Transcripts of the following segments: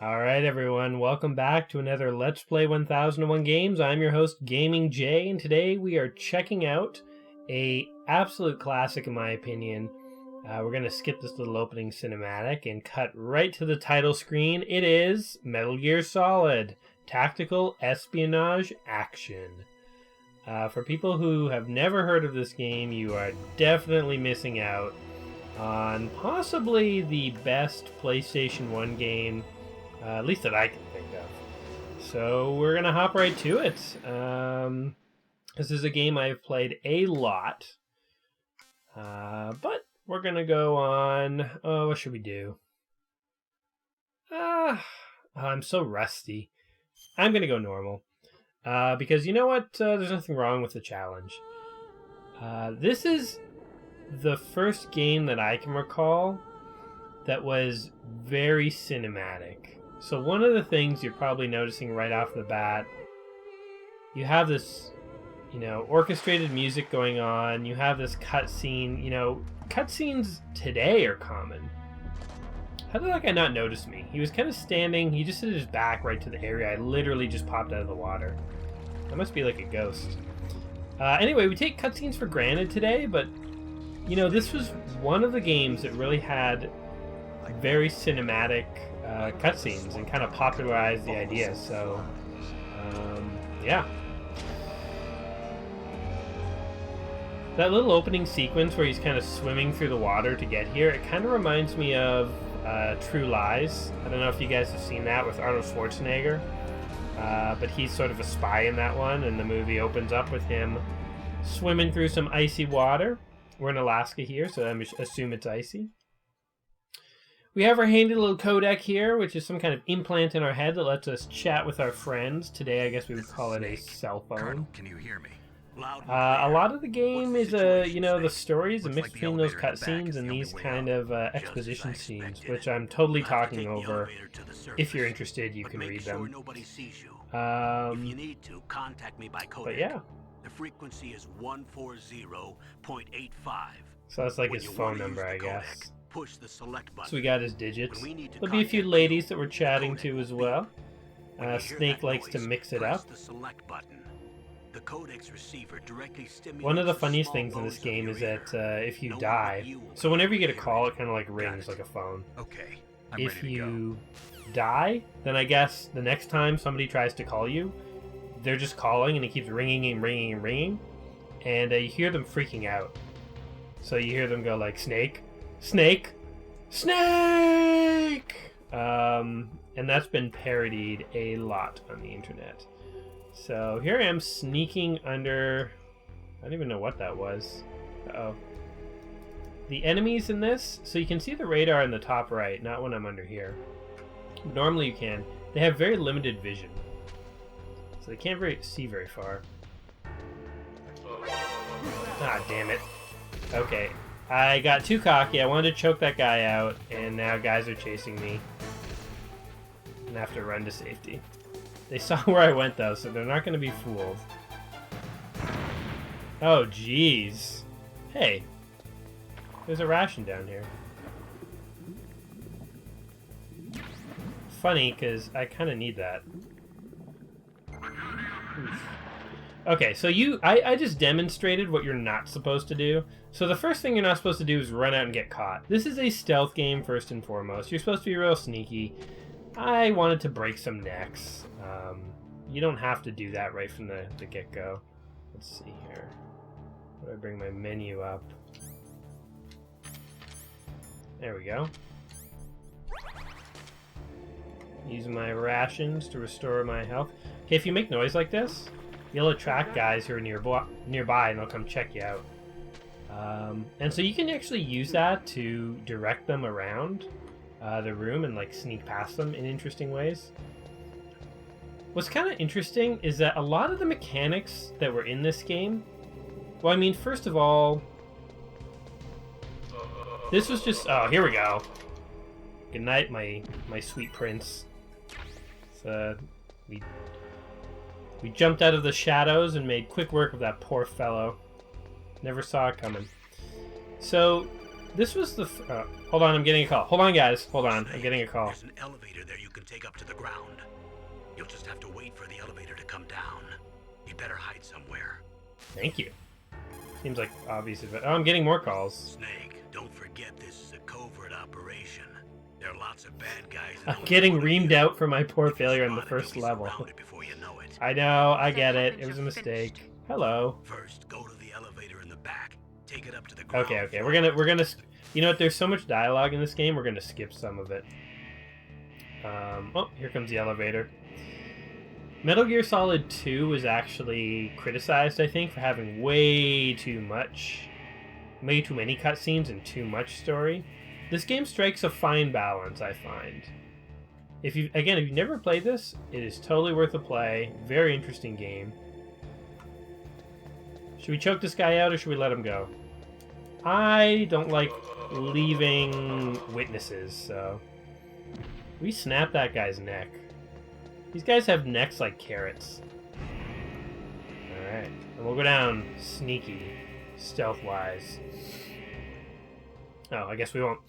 Alright everyone, welcome back to another Let's Play 1001 Games. I'm your host, Gaming Jay, and today we are checking out a absolute classic in my opinion. We're going to skip this little opening cinematic and cut right to the title screen. It is Metal Gear Solid, Tactical Espionage Action. For people who have never heard of this game, you are definitely missing out on possibly the best PlayStation 1 game, at least that I can think of. So we're going to hop right to it. This is a game I've played a lot. But we're going to go on... Oh, what should we do? I'm so rusty. I'm going to go normal. Because you know what? There's nothing wrong with the challenge. This is the first game that I can recall that was very cinematic. So one of the things you're probably noticing right off the bat, you have this, orchestrated music going on. You have this cutscene. Cutscenes today are common. How did that guy not notice me? He was kind of standing. He just hit his back right to the area. I literally just popped out of the water. That must be like a ghost. Anyway, we take cutscenes for granted today, but, this was one of the games that really had very cinematic cutscenes and kind of popularized the idea. So, yeah. That little opening sequence where he's kind of swimming through the water to get here, it kind of reminds me of True Lies. I don't know if you guys have seen that with Arnold Schwarzenegger, but he's sort of a spy in that one, and the movie opens up with him swimming through some icy water. We're in Alaska here, so I assume it's icy. We have our handy little codec here, which is some kind of implant in our head that lets us chat with our friends. Today, I guess we would call it a cell phone. Colonel, can you hear me? A lot of the game is the story is a mix between those cutscenes and these kind of exposition scenes, which I'm totally talking over. If you're interested, you can read them. If you need to, contact me by codec. But yeah. The frequency is 140.85. So that's like his phone number, I guess. Push the select button. So we got his digits. There'll be a few ladies that we're chatting to as well. Snake likes to mix it up. The select button. The codec's receiver directly stimulates. One of the funniest things in this game is that if you die, so whenever you get a call, it kind of like rings like a phone. Okay. If you die, then I guess the next time somebody tries to call you, they're just calling and it keeps ringing and ringing and ringing, and you hear them freaking out. So you hear them go like, Snake, Snake, Snake! And that's been parodied a lot on the internet. So here I am sneaking under... I don't even know what that was. Uh-oh. The enemies in this, so you can see the radar in the top right, not when I'm under here. Normally you can. They have very limited vision. So they can't see very far. Ah, damn it. Okay. I got too cocky. I wanted to choke that guy out, and now guys are chasing me. And I have to run to safety. They saw where I went, though, so they're not going to be fooled. Oh, jeez. Hey. There's a ration down here. Funny, because I kind of need that. Oof. Okay, so I just demonstrated what you're not supposed to do. So the first thing you're not supposed to do is run out and get caught. This is a stealth game, first and foremost. You're supposed to be real sneaky. I wanted to break some necks. You don't have to do that right from the get-go. Let's see here. How do I bring my menu up? There we go. Use my rations to restore my health. Okay, if you make noise like this, you'll attract guys who are nearby and they'll come check you out. And so you can actually use that to direct them around the room and like sneak past them in interesting ways. What's kind of interesting is that a lot of the mechanics that were in this game, well, I mean, first of all, this was just, oh, here we go. Good night, my sweet prince. So, we jumped out of the shadows and made quick work of that poor fellow. Never saw it coming. So, This was the... hold on, I'm getting a call. Hold on, guys. Hold on, I'm getting a call. There's an elevator there you can take up to the ground. You'll just have to wait for the elevator to come down. You better hide somewhere. Thank you. Seems like obvious. Oh, I'm getting more calls. Snake, don't forget this is a covert operation. There are lots of bad guys. I'm getting reamed out for my poor failure on the first level. Before you know it. I know, I get it. It was a mistake. Hello. First, go to the elevator in the back. Take it up to the ground. Okay. We're gonna. You know what? There's so much dialogue in this game. We're gonna skip some of it. Oh, here comes the elevator. Metal Gear Solid 2 was actually criticized, I think, for having way too many cutscenes and too much story. This game strikes a fine balance, I find. If you've never played this, it is totally worth a play. Very interesting game. Should we choke this guy out or should we let him go? I don't like leaving witnesses, so... We snap that guy's neck. These guys have necks like carrots. Alright. And we'll go down sneaky, stealth-wise. Oh, I guess we won't.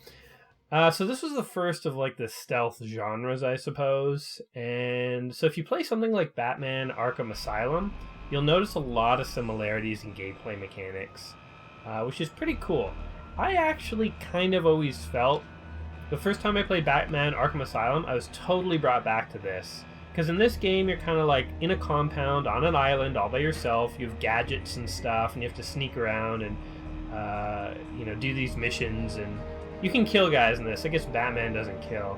So this was the first of like the stealth genres, I suppose. And so if you play something like Batman Arkham Asylum, you'll notice a lot of similarities in gameplay mechanics, which is pretty cool. I actually kind of always felt, the first time I played Batman Arkham Asylum, I was totally brought back to this. Because in this game, you're kind of like in a compound on an island all by yourself. You have gadgets and stuff, and you have to sneak around and, do these missions. And you can kill guys in this. I guess Batman doesn't kill.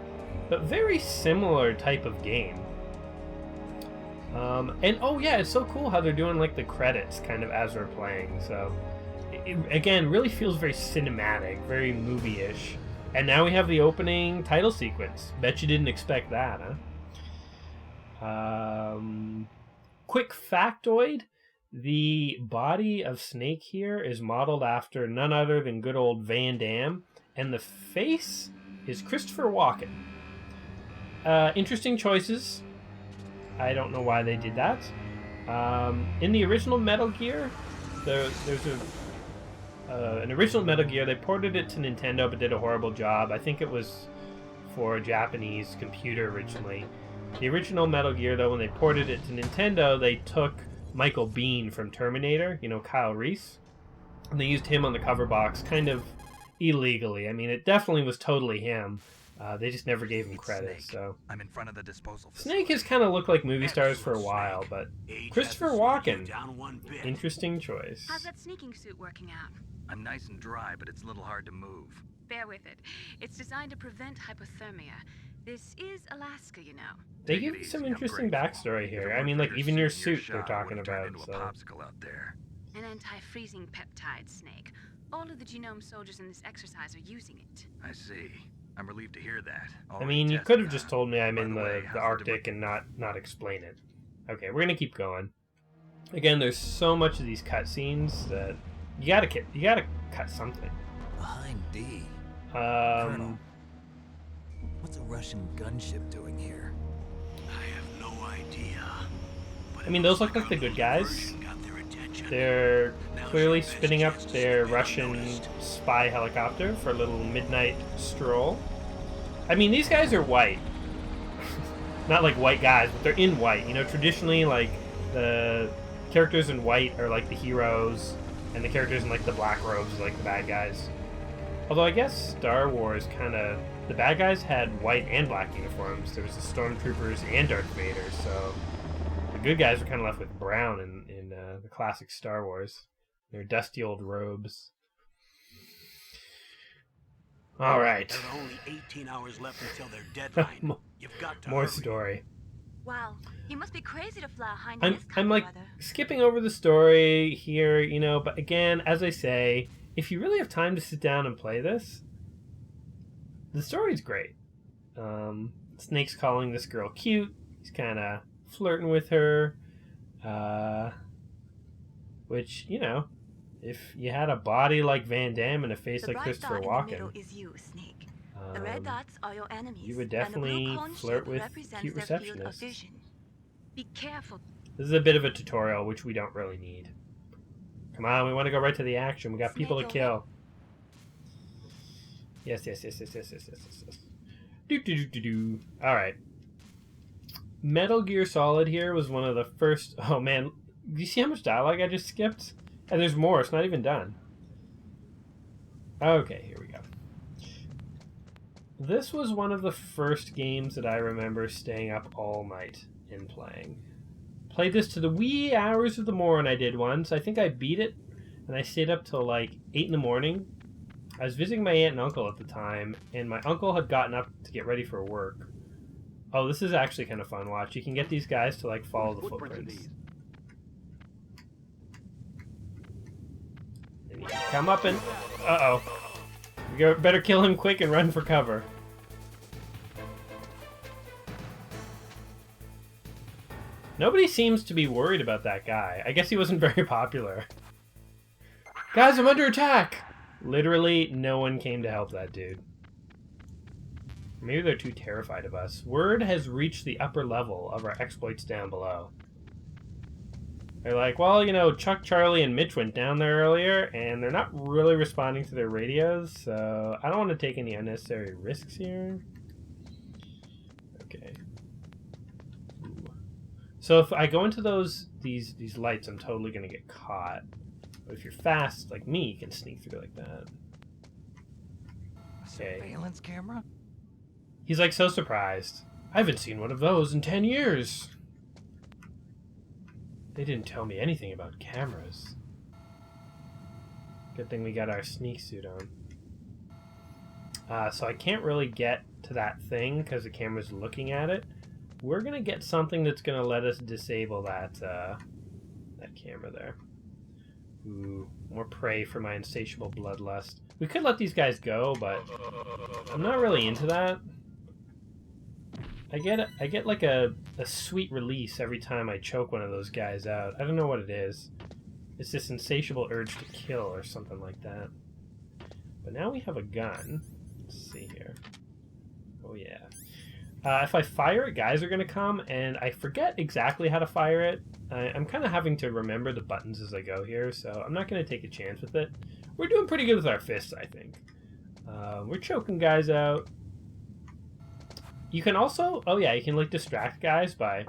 But very similar type of game. And oh yeah, it's so cool how they're doing like the credits kind of as we're playing. So, again, really feels very cinematic, very movie-ish. And now we have the opening title sequence. Bet you didn't expect that, huh? Quick factoid, the body of Snake here is modeled after none other than good old Van Damme, and the face is Christopher Walken. Interesting choices. I don't know why they did that. In the original Metal Gear, there's an original Metal Gear. They ported it to Nintendo but did a horrible job. I think it was for a Japanese computer originally. The original Metal Gear, though, when they ported it to Nintendo, they took Michael Biehn from Terminator, Kyle Reese, and they used him on the cover box kind of illegally. I mean, it definitely was totally him. They just never gave him credit. Snake. So I'm in front of the disposal Snake has kind of looked like movie stars for a while, but Christopher Walken, interesting choice. How's that sneaking suit working out? I'm nice and dry, but it's a little hard to move. Bear with it. It's designed to prevent hypothermia. This is Alaska, They give you some interesting backstory here. I mean, like, even your suit they're talking about. Into a popsicle out there. An anti-freezing peptide, Snake. All of the genome soldiers in this exercise are using it. I see. I'm relieved to hear that. I mean, you could have just told me I'm in the Arctic and not explain it. Okay, we're gonna keep going. Again, there's so much of these cutscenes that you gotta cut something. Behind D. Colonel, what's a Russian gunship doing here? I have no idea. I mean, those look like the good guys. They're clearly spinning up their Russian spy helicopter for a little midnight stroll. I mean, these guys are white. Not like white guys, but they're in white. Traditionally, like, the characters in white are like the heroes, and the characters in like the black robes are like the bad guys. Although I guess Star Wars the bad guys had white and black uniforms. There was the Stormtroopers and Darth Vader, so the good guys were kind of left with brown in the classic Star Wars. Their dusty old robes. All right. There are only 18 hours left until their deadline. You've got to More hurry. story. Wow, you must be crazy to fly behind this kind I'm of like weather. skipping over the story here, but again, as I say, if you really have time to sit down and play this, the story's great. Snake's calling this girl cute. He's kind of flirting with her. Which, if you had a body like Van Damme and a face The like bright Christopher dot in the Walken, middle is you, Snake. The red dots are your enemies. you would and the blue definitely cone flirt shape with represents cute their field of receptionists. vision. Be careful. This is a bit of a tutorial, which we don't really need. Come on, we want to go right to the action. We got people to Snake, kill. Yes. Do. All right. Metal Gear Solid here was one of the first... Oh, man. Do you see how much dialogue I just skipped? And there's more. It's not even done. Okay, here we go. This was one of the first games that I remember staying up all night and playing. Played this to the wee hours of the morn I did once. I think I beat it, and I stayed up till like 8 in the morning. I was visiting my aunt and uncle at the time, and my uncle had gotten up to get ready for work. Oh, this is actually kind of fun. Watch. You can get these guys to like follow the footprints. And you can come up and... Uh-oh. You better kill him quick and run for cover. Nobody seems to be worried about that guy. I guess he wasn't very popular. Guys, I'm under attack! Literally, no one came to help that dude. Maybe they're too terrified of us. Word has reached the upper level of our exploits down below. They're like, well, you know, Chuck, Charlie, and Mitch went down there earlier, and they're not really responding to their radios, so I don't want to take any unnecessary risks here. Okay. Ooh. So if I go into these lights, I'm totally going to get caught. But if you're fast, like me, you can sneak through like that. Okay. Surveillance camera? He's like so surprised. I haven't seen one of those in 10 years. They didn't tell me anything about cameras. Good thing we got our sneak suit on. So I can't really get to that thing because the camera's looking at it. We're going to get something that's going to let us disable that camera there. Ooh, more prey for my insatiable bloodlust. We could let these guys go, but I'm not really into that. I get like a sweet release every time I choke one of those guys out. I don't know what it is. It's this insatiable urge to kill or something like that. But now we have a gun. Let's see here. Oh yeah. If I fire it, guys are going to come, and I forget exactly how to fire it. I'm kind of having to remember the buttons as I go here, so I'm not going to take a chance with it. We're doing pretty good with our fists, I think. We're choking guys out. You can also... Oh yeah, you can like distract guys by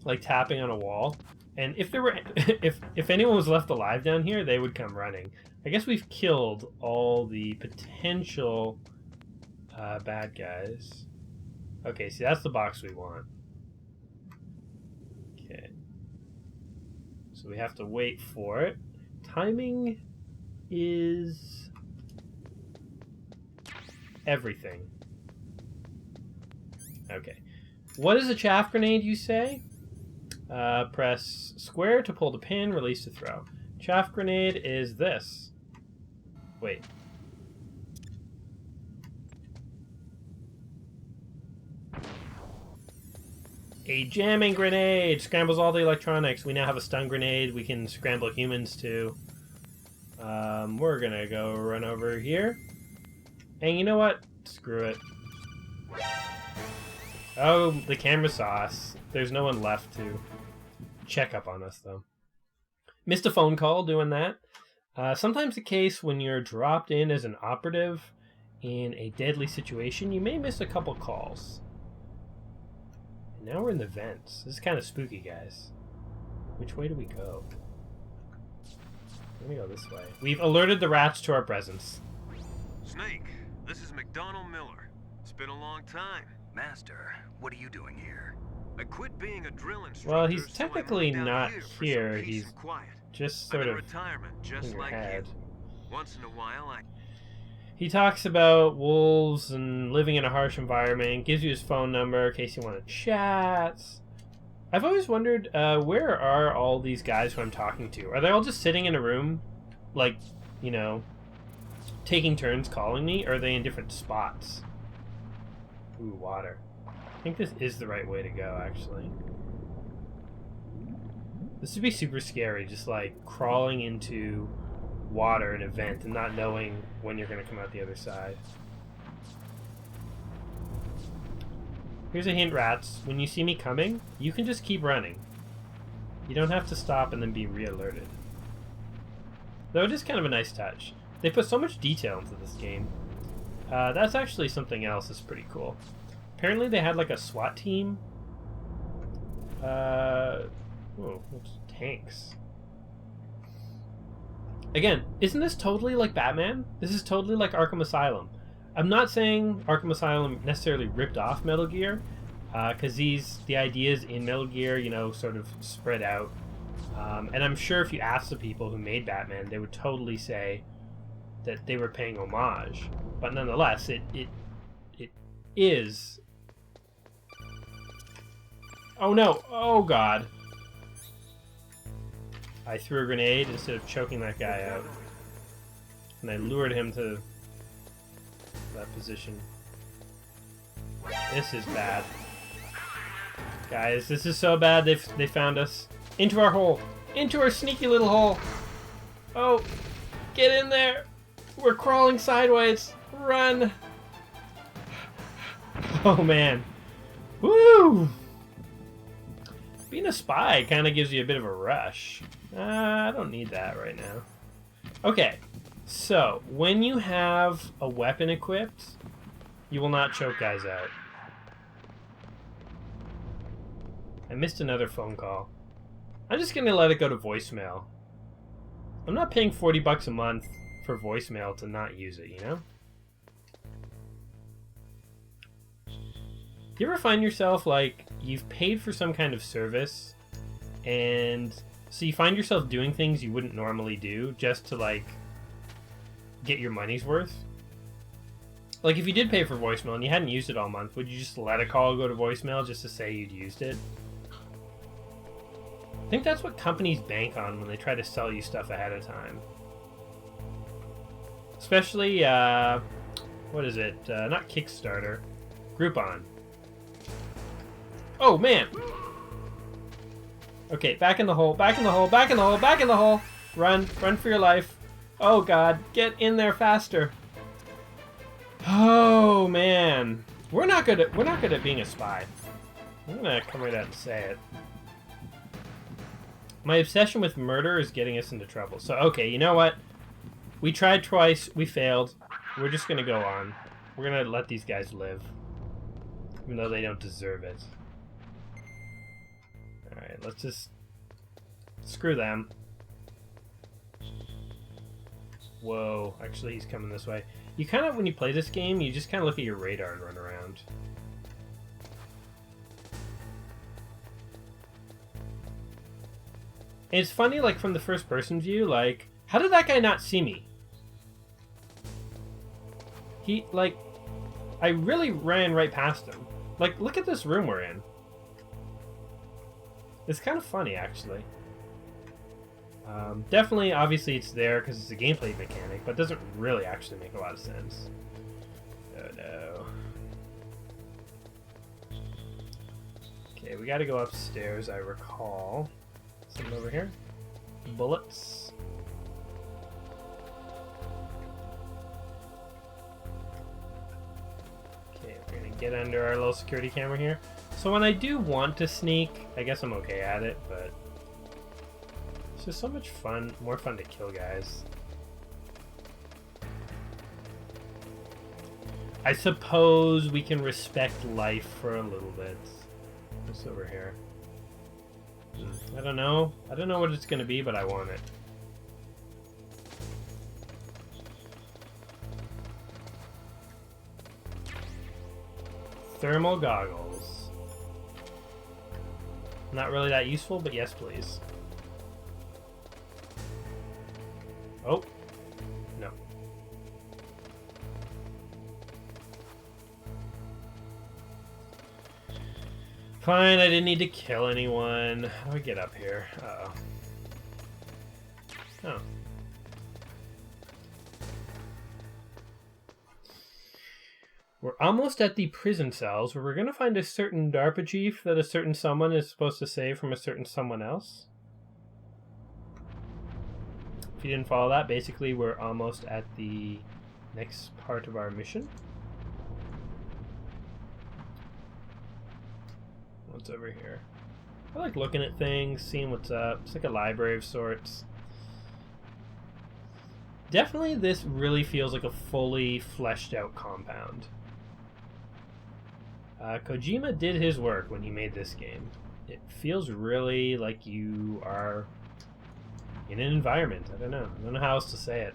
like tapping on a wall. And if there were... if anyone was left alive down here, they would come running. I guess we've killed all the potential bad guys. Okay, see, that's the box we want. Okay. So we have to wait for it. Timing is everything. Okay. What is a chaff grenade, you say? Press square to pull the pin, release to throw. Chaff grenade is this. Wait. A jamming grenade! Scrambles all the electronics. We now have a stun grenade. We can scramble humans too. We're gonna go run over here. And you know what? Screw it. Oh, the camera saw us. There's no one left to check up on us, though. Missed a phone call doing that. Sometimes the case when you're dropped in as an operative in a deadly situation, you may miss a couple calls. And now we're in the vents. This is kind of spooky, guys. Which way do we go? Let me go this way. We've alerted the rats to our presence. Snake, this is McDonald Miller. It's been a long time. Master, what are you doing here? I quit being a drill instructor. Well, he's so I technically moved down not here. For here. some peace He's and quiet. just I'm sort in of retirement, just in your like head. you. Once in a while, He talks about wolves and living in a harsh environment, gives you his phone number in case you want to chat. I've always wondered, where are all these guys who I'm talking to? Are they all just sitting in a room, like, you know, taking turns calling me, or are they in different spots? Ooh, water. I think this is the right way to go, actually. This would be super scary, just like crawling into water in a vent and not knowing when you're going to come out the other side. Here's a hint, rats. When you see me coming, you can just keep running. You don't have to stop and then be re-alerted. Though it is kind of a nice touch. They put so much detail into this game. That's actually something else that's pretty cool. Apparently they had like a SWAT team. What's tanks? Again, isn't this totally like Batman? This is totally like Arkham Asylum. I'm not saying Arkham Asylum necessarily ripped off Metal Gear, because the ideas in Metal Gear, you know, sort of spread out. And I'm sure if you ask the people who made Batman, they would totally say that they were paying homage. But nonetheless, it is. Oh no! Oh god! I threw a grenade instead of choking that guy out. And I lured him to that position. This is bad. Guys, this is so bad they found us. Into our hole! Into our sneaky little hole! Oh! Get in there! We're crawling sideways! Run! Oh man. Woo! Being a spy kind of gives you a bit of a rush. I don't need that right now. Okay, so when you have a weapon equipped, you will not choke guys out. I missed another phone call. I'm just gonna let it go to voicemail. I'm not paying $40 a month for voicemail to not use it, you know? You ever find yourself like you've paid for some kind of service and so you find yourself doing things you wouldn't normally do just to like get your money's worth? Like if you did pay for voicemail and you hadn't used it all month, would you just let a call go to voicemail just to say you'd used it? I think that's what companies bank on when they try to sell you stuff ahead of time. Especially, what is it? Not Kickstarter. Groupon. Oh, man! Okay, back in the hole, back in the hole, back in the hole, back in the hole! Run, run for your life. Oh god, get in there faster. Oh, man. We're not good at being a spy. I'm gonna come right out and say it. My obsession with murder is getting us into trouble. So, okay, you know what? We tried twice, we failed. We're just gonna go on. We're gonna let these guys live. Even though they don't deserve it. Alright, let's just... screw them. Whoa, actually he's coming this way. You kind of, when you play this game, you just kind of look at your radar and run around. And it's funny, like, from the first-person view, like, how did that guy not see me? He, like, I really ran right past him. Like, look at this room we're in. It's kind of funny, actually. Definitely, obviously, it's there because it's a gameplay mechanic, but it doesn't really actually make a lot of sense. Oh, no. Okay, we gotta go upstairs, I recall. Something over here. Bullets. Okay, we're gonna get under our little security camera here. So when I do want to sneak, I guess I'm okay at it, but it's just so much fun, more fun to kill guys. I suppose we can respect life for a little bit. What's over here? I don't know. I don't know what it's going to be, but I want it. Thermal goggles. Not really that useful, but yes, please. Oh. No. Fine, I didn't need to kill anyone. How do I get up here? Uh-oh. Oh. We're almost at the prison cells where we're going to find a certain DARPA chief that a certain someone is supposed to save from a certain someone else. If you didn't follow that, basically we're almost at the next part of our mission. What's over here? I like looking at things, seeing what's up. It's like a library of sorts. Definitely this really feels like a fully fleshed out compound. Kojima did his work when he made this game. It feels really like you are in an environment. I don't know how else to say it.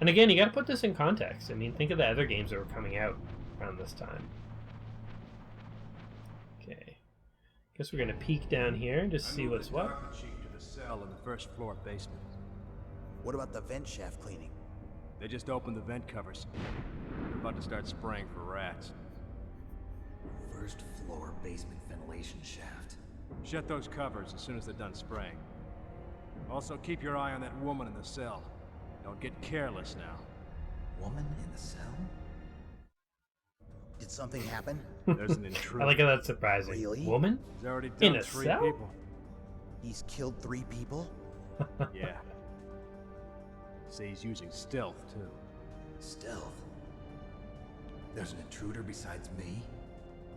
And again, you gotta put this in context. I mean, think of the other games that were coming out around this time. Okay. Guess we're gonna peek down here and just see what's what. To the cell in the first floor basement. What about the vent shaft cleaning? They just opened the vent covers. They're about to start spraying for rats. First floor basement ventilation shaft. Shut those covers as soon as they're done spraying. Also, keep your eye on that woman in the cell. Don't get careless now. Woman in the cell? Did something happen? There's an intruder. I like how that's surprising. Really? Woman? He's already In done a 3 cell? people. He's killed 3 people? Yeah. Say he's using stealth, too. Stealth? There's an intruder besides me?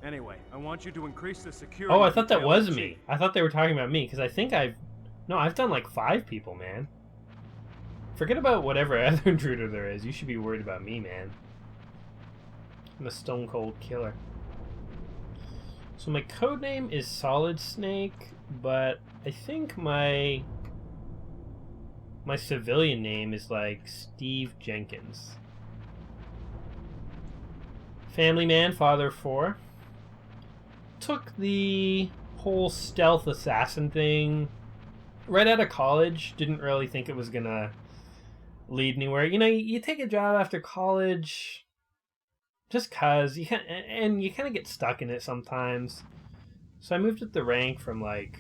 Anyway, I want you to increase the security. Oh, I thought that detail was of me. Chief. I thought they were talking about me, because I think I've done like 5 people, man. Forget about whatever other intruder there is. You should be worried about me, man. I'm a stone cold killer. So my code name is Solid Snake, but I think my civilian name is like Steve Jenkins. Family man, father of 4. Took the whole stealth assassin thing right out of college. Didn't really think it was gonna lead anywhere. You know, you take a job after college just cause you kind of get stuck in it sometimes. So I moved up the rank from like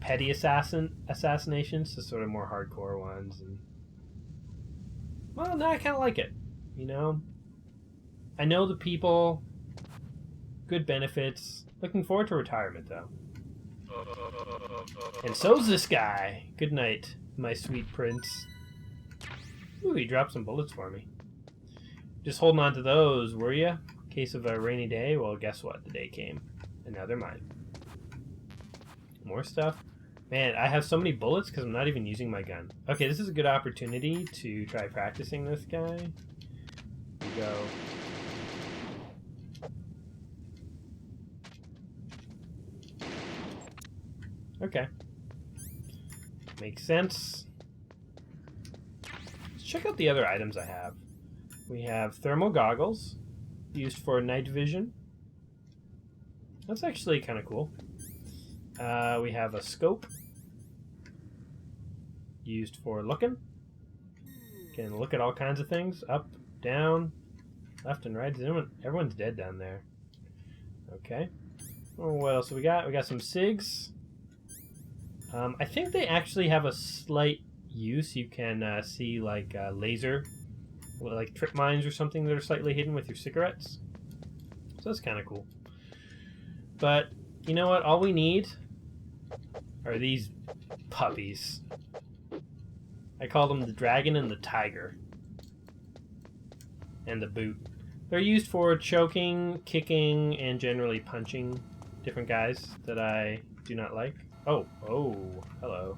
petty assassinations to sort of more hardcore ones, and well, now I kind of like it. You know, I know the people, good benefits. Looking forward to retirement though. And so's this guy. Good night, my sweet prince. Ooh, he dropped some bullets for me. Just holding on to those, were ya? In case of a rainy day? Well, guess what? The day came. And now they're mine. More stuff. Man, I have so many bullets because I'm not even using my gun. Okay, this is a good opportunity to try practicing this guy. Here we go. Okay. Makes sense. Let's check out the other items I have. We have thermal goggles, used for night vision. That's actually kind of cool. We have a scope, used for looking. Can look at all kinds of things, up, down, left and right. Everyone's dead down there. Okay. Oh, what else we got? We got some SIGs. I think they actually have a slight use. You can see like laser, like trip mines or something that are slightly hidden with your cigarettes. So that's kind of cool. But you know what? All we need are these puppies. I call them the dragon and the tiger. And the boot. They're used for choking, kicking, and generally punching different guys that I do not like. Oh, hello.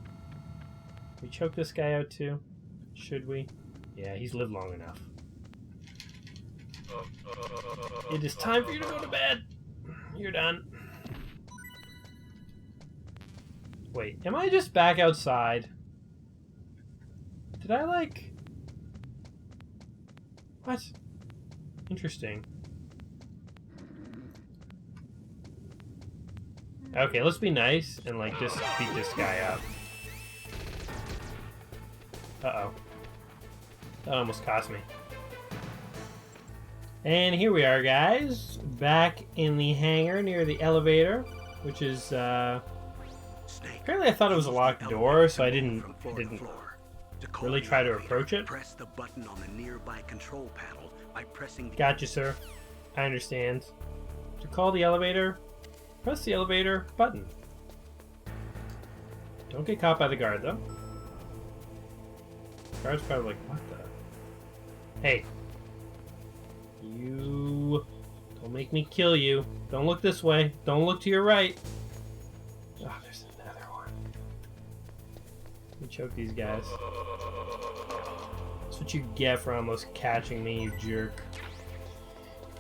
We choke this guy out too? Should we? Yeah, he's lived long enough. It is time for you to go to bed. You're done. Wait, am I just back outside? Did I like... What? Interesting. Okay, let's be nice and like just beat this guy up. Uh-oh. That almost cost me. And here we are, guys. Back in the hangar near the elevator, which is, apparently I thought it was a locked door, so I didn't really try to approach it. Press the button on the nearby control panel by pressing the... Gotcha, sir. I understand. To call the elevator, press the elevator button. Don't get caught by the guard, though. The guard's probably like, what the... Hey. You... Don't make me kill you. Don't look this way. Don't look to your right. Oh, there's another one. Let me choke these guys. That's what you get for almost catching me, you jerk.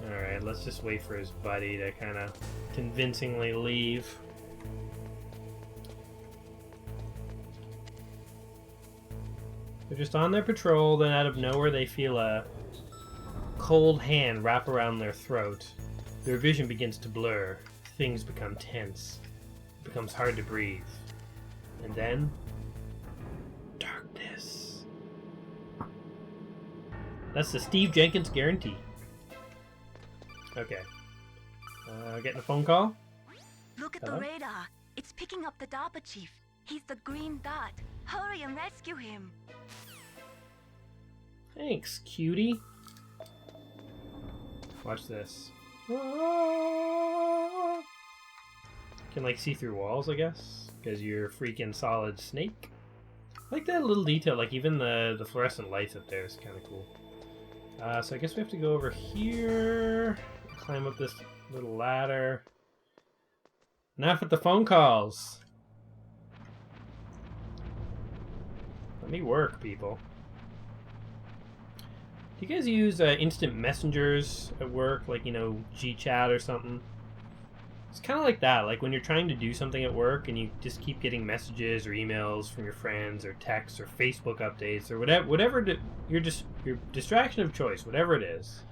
Alright, let's just wait for his buddy to kind of convincingly leave. They're just on their patrol, then out of nowhere they feel a cold hand wrap around their throat. Their vision begins to blur. Things become tense. It becomes hard to breathe. And then... darkness. That's the Steve Jenkins guarantee. Okay. Getting a phone call? Look at Hello? the radar. It's picking up the DARPA chief. He's the green dot. Hurry and rescue him. Thanks, cutie. Watch this. Can like see through walls, I guess, because you're a freaking solid snake. I like that little detail, like even the fluorescent lights up there is kind of cool. So I guess we have to go over here, climb up this little ladder. Enough with the phone calls. Let me work, people. Do you guys use instant messengers at work, like, you know, GChat or something? It's kind of like that, like when you're trying to do something at work and you just keep getting messages or emails from your friends or texts or Facebook updates or whatever your distraction of choice, whatever it is. Is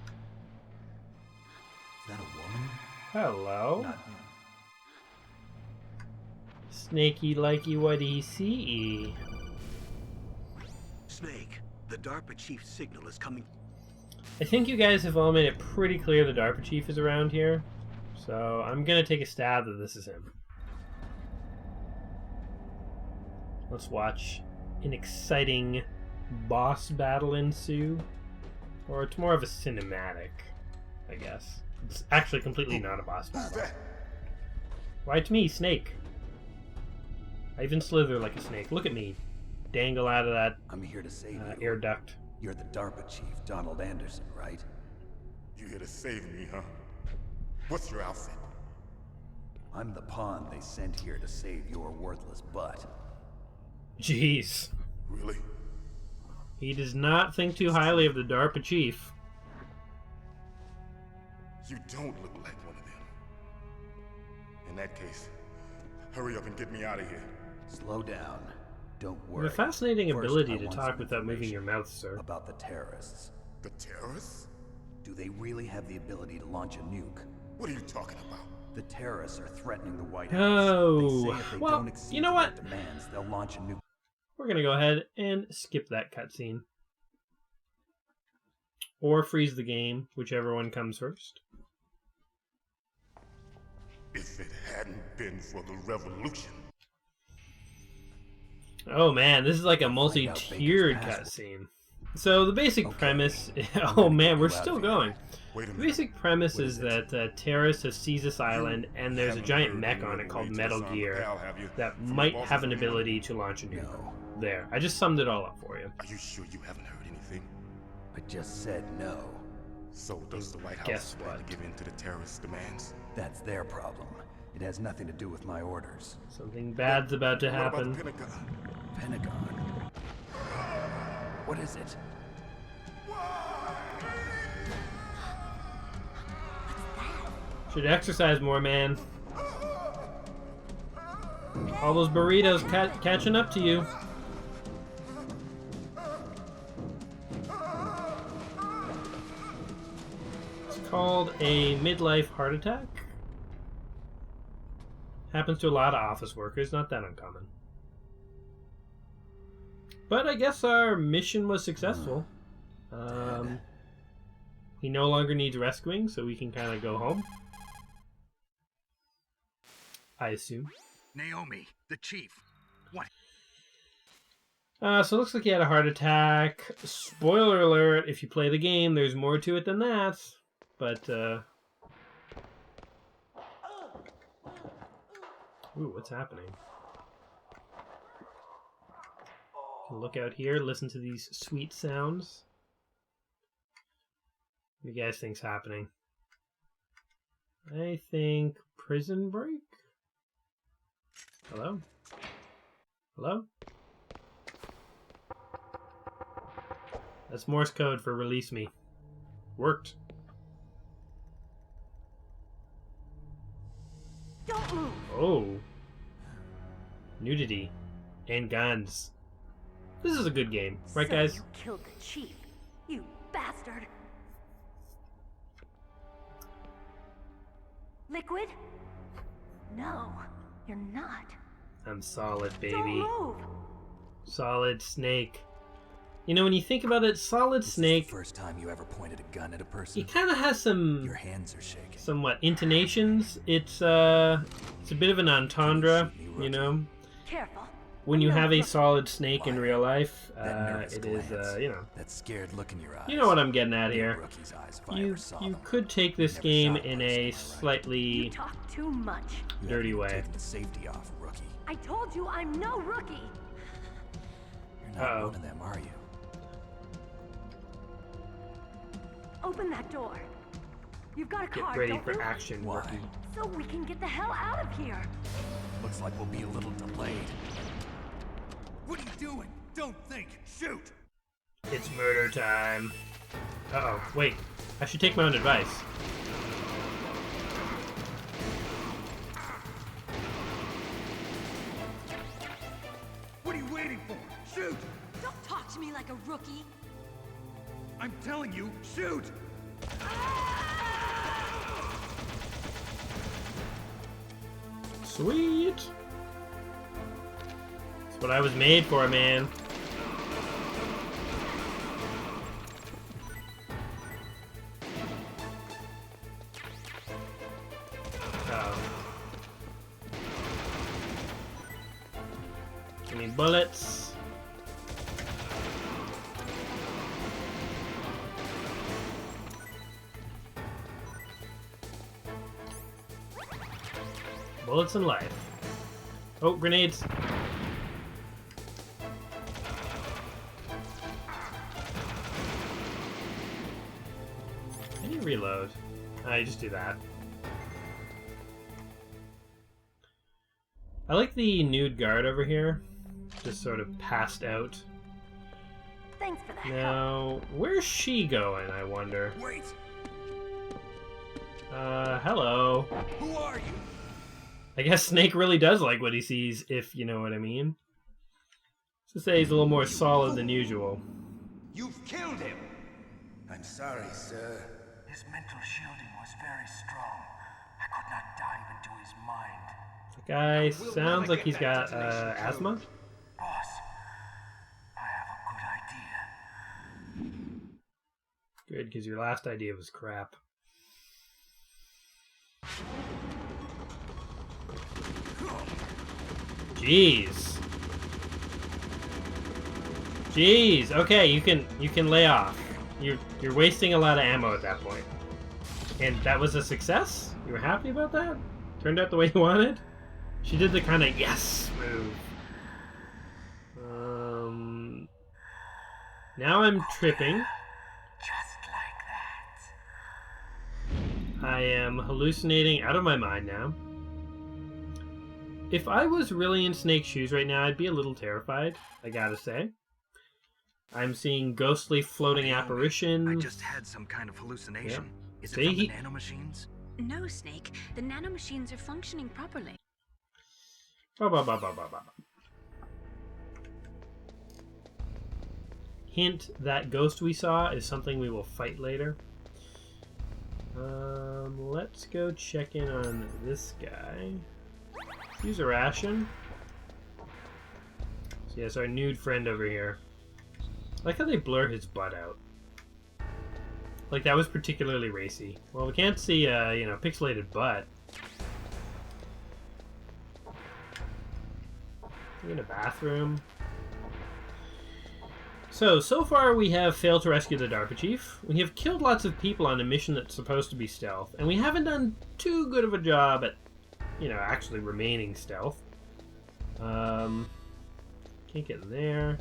that a woman? Hello. Not him. Snakey likey what he see. Snake, the DARPA chief's signal is coming. I think you guys have all made it pretty clear the DARPA chief is around here. So I'm gonna take a stab that this is him. Let's watch an exciting boss battle ensue. Or it's more of a cinematic, I guess. It's actually completely not a boss battle. Why it's me, Snake. I even slither like a snake. Look at me. Dangle out of that I'm here to save you. air duct. You're the DARPA chief, Donald Anderson, right? You here to save me, huh? What's your outfit? I'm the pawn they sent here to save your worthless butt. Jeez. Really? He does not think too highly of the DARPA chief. You don't look like one of them. In that case, hurry up and get me out of here. Slow down. Don't You worry. have a fascinating First, ability I to want talk some without moving information your mouth, sir. About the terrorists. The terrorists? Do they really have the ability to launch a nuke? What are you talking about? The terrorists are threatening the White House. Oh, They say if they well, don't accede you know to what? their demands, they'll launch a nuke. We're gonna go ahead and skip that cutscene. Or freeze the game, whichever one comes first. If it hadn't been for the revolution. Oh man, this is like a Find out multi-tiered Baker's passport. cutscene. So the basic Okay. premise... I'm Oh gonna man, get we're you out still of here. going. Wait a The minute. basic premise What is is it? that terrorists have seized this island, and there's a Haven't giant heard mech any on other it called way to Metal disarm Gear Cal, have you? that From the might bosses have an of the ability to launch a nuke. No. There, I just summed it all up for you. Are you sure you haven't heard anything? I just said no. So does the White House Guess plan what? to give in to the terrorists' demands? That's their problem. It has nothing to do with my orders. Something bad's about to What about happen. the Pentagon? Pentagon. What is it? Should exercise more, man. All those burritos catching up to you. It's called a midlife heart attack. Happens to a lot of office workers, not that uncommon. But I guess our mission was successful. He no longer needs rescuing, so we can kind of go home. I assume. Naomi, the chief. What? So it looks like he had a heart attack. Spoiler alert, if you play the game, there's more to it than that. But, ooh, what's happening? You can look out here, listen to these sweet sounds. What do you guys think's happening? I think prison break? Hello? Hello? That's Morse code for release me. Worked. Don't move. Oh. Nudity. And guns. This is a good game. Right, So guys? you killed the chief. You bastard. Liquid? No, you're not. I'm solid, Don't baby. move. Solid Snake. You know, when you think about it, Solid Snake, This is the first time you ever pointed a gun at a person. he kind of has some Your hands are shaking. somewhat intonations. It's a bit of an entendre, you know. Careful. When you No, have a look. Solid Snake in Why? real life, That nervous it is, glance, you know. that scared look in your eyes. You know what I'm getting at They're here. rookies' eyes if I You ever saw you them. could take this Never game shot a in person, a am I right? slightly You talk too much. You dirty haven't even way. taken the safety off, rookie. I told you I'm no rookie. You're not Uh-oh. one of them, are you? Open that door. You've got a Get card, ready don't for you? action, Why? rookie. So we can get the hell out of here. Looks like we'll be a little delayed. What are you doing? Don't think. Shoot! It's murder time. Uh-oh, wait. I should take my own advice. What are you waiting for? Shoot! Don't talk to me like a rookie. I'm telling you, shoot! Sweet. That's what I was made for, man. Uh-oh. Give me bullets. Bullets and life. Oh, grenades. Can you reload? I just do that. I like the nude guard over here. Just sort of passed out. Thanks for the help. Now, where's she going, I wonder? Wait! Hello. Who are you? I guess Snake really does like what he sees, if you know what I mean. To say he's a little more solid than usual. You've killed him! I'm sorry, sir. His mental shielding was very strong. I could not dive into his mind. The guy sounds like he's got asthma. Boss, I have a good idea. Good, because your last idea was crap. Jeez. Jeez. Okay, you can lay off. You're wasting a lot of ammo at that point. And that was a success? You were happy about that? Turned out the way you wanted? She did the kind of yes move. Now I'm tripping. Just like that. I am hallucinating out of my mind now. If I was really in Snake's shoes right now, I'd be a little terrified, I gotta say. I'm seeing ghostly floating apparitions. I just had some kind of hallucination. Yeah. Is See, it from the he- nanomachines? No, Snake. The nanomachines are functioning properly. Ba, ba, ba, ba, ba, ba. Hint, that ghost we saw is something we will fight later. Let's go check in on this guy. Use a ration. So yes, our nude friend over here. I like how they blur his butt out. Like, that was particularly racy. Well, we can't see, pixelated butt. We're in a bathroom. So far we have failed to rescue the DARPA chief. We have killed lots of people on a mission that's supposed to be stealth, and we haven't done too good of a job at, actually remaining stealth. Can't get in there.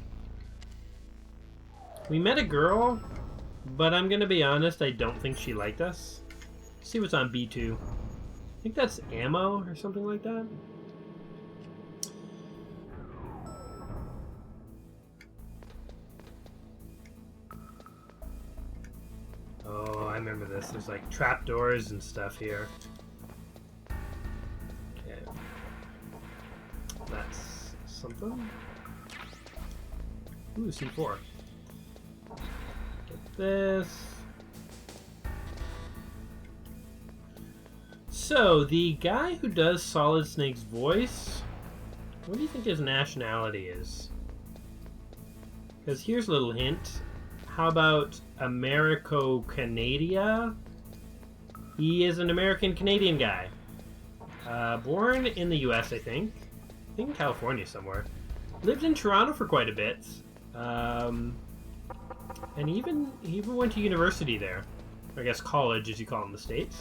We met a girl, but I'm gonna be honest, I don't think she liked us. Let's see what's on B2. I think that's ammo or something like that. remember this. There's like trapdoors and stuff here. Okay. That's something. Ooh, C4. Get this. So, the guy who does Solid Snake's voice, what do you think his nationality is? Because here's a little hint. How about Americo-Canada? He is an American-Canadian guy. Born in the US, I think in California somewhere. Lived in Toronto for quite a bit. And he even went to university there. I guess college, as you call it in the States.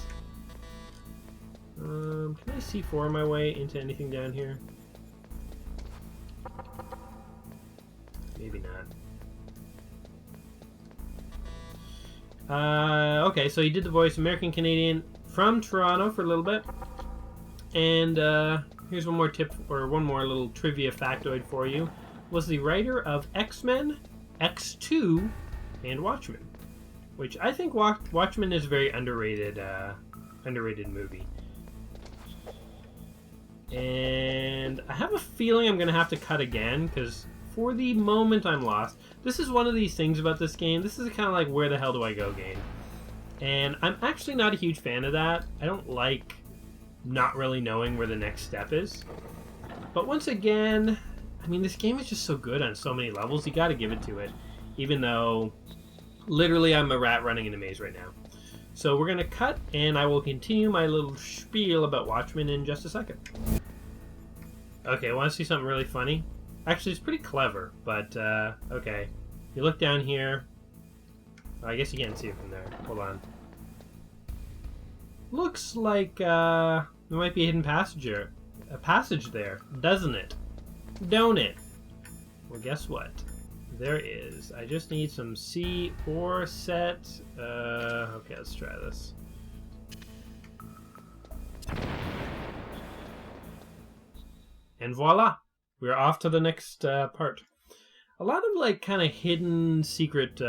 Can I C4 my way into anything down here? Maybe not. Okay, so he did the voice American-Canadian from Toronto for a little bit. And here's one more tip, or one more little trivia factoid for you. Was the writer of X-Men, X2, and Watchmen. Which I think Watchmen is a very underrated movie. And I have a feeling I'm going to have to cut again, because for the moment I'm lost. This is one of these things about this game. This is kind of like where the hell do I go game. And I'm actually not a huge fan of that. I don't like not really knowing where the next step is. But once again, I mean, this game is just so good on so many levels. You got to give it to it. Even though, literally, I'm a rat running in a maze right now. So we're going to cut, and I will continue my little spiel about Watchmen in just a second. Okay, want to see something really funny? Actually, it's pretty clever, but, okay. You look down here. I guess you can't see it from there. Hold on. Looks like, there might be a hidden passage there, doesn't it? Don't it? Well, guess what? There is. I just need some C4 set. Okay, let's try this. And voila! We're off to the next part. A lot of, like, kind of hidden secret,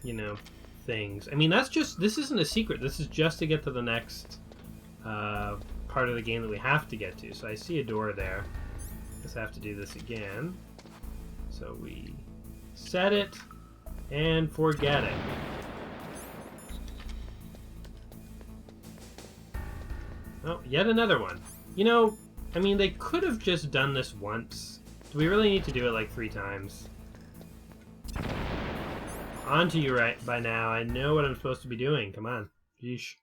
you know, things. I mean, this isn't a secret. This is just to get to the next part of the game that we have to get to. So I see a door there. Guess I have to do this again. So we set it and forget it. Oh, yet another one. You know, I mean, they could have just done this once. Do we really need to do it like 3 times? On to you right by now. I know what I'm supposed to be doing. Come on. Yeesh.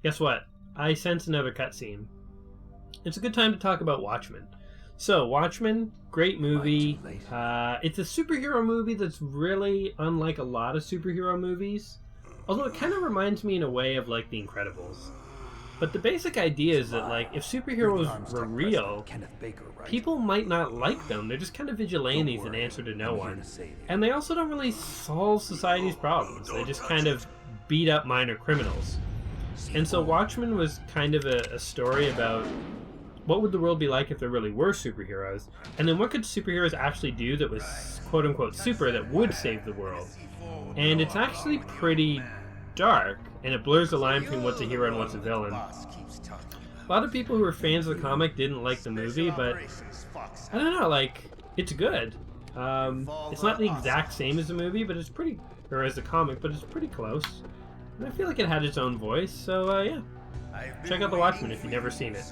Guess what? I sense another cutscene. It's a good time to talk about Watchmen. So, Watchmen, great movie. It's a superhero movie that's really unlike a lot of superhero movies. Although it kind of reminds me in a way of, like, The Incredibles. But the basic idea is that, like, if superheroes were real, people might not like them. They're just kind of vigilantes in answer to no one. And they also don't really solve society's problems. They just kind of beat up minor criminals. And so Watchmen was kind of a story about what would the world be like if there really were superheroes, and then what could superheroes actually do that was quote-unquote super that would save the world. And it's actually pretty dark, and it blurs the line between what's a hero and what's a villain. A lot of people who are fans of the comic didn't like the movie, but I don't know, like, it's good. It's not the exact same as the movie, but it's pretty, or as the comic, but it's pretty close. And I feel like it had its own voice, so yeah. Check out The Watchmen if you've never seen it.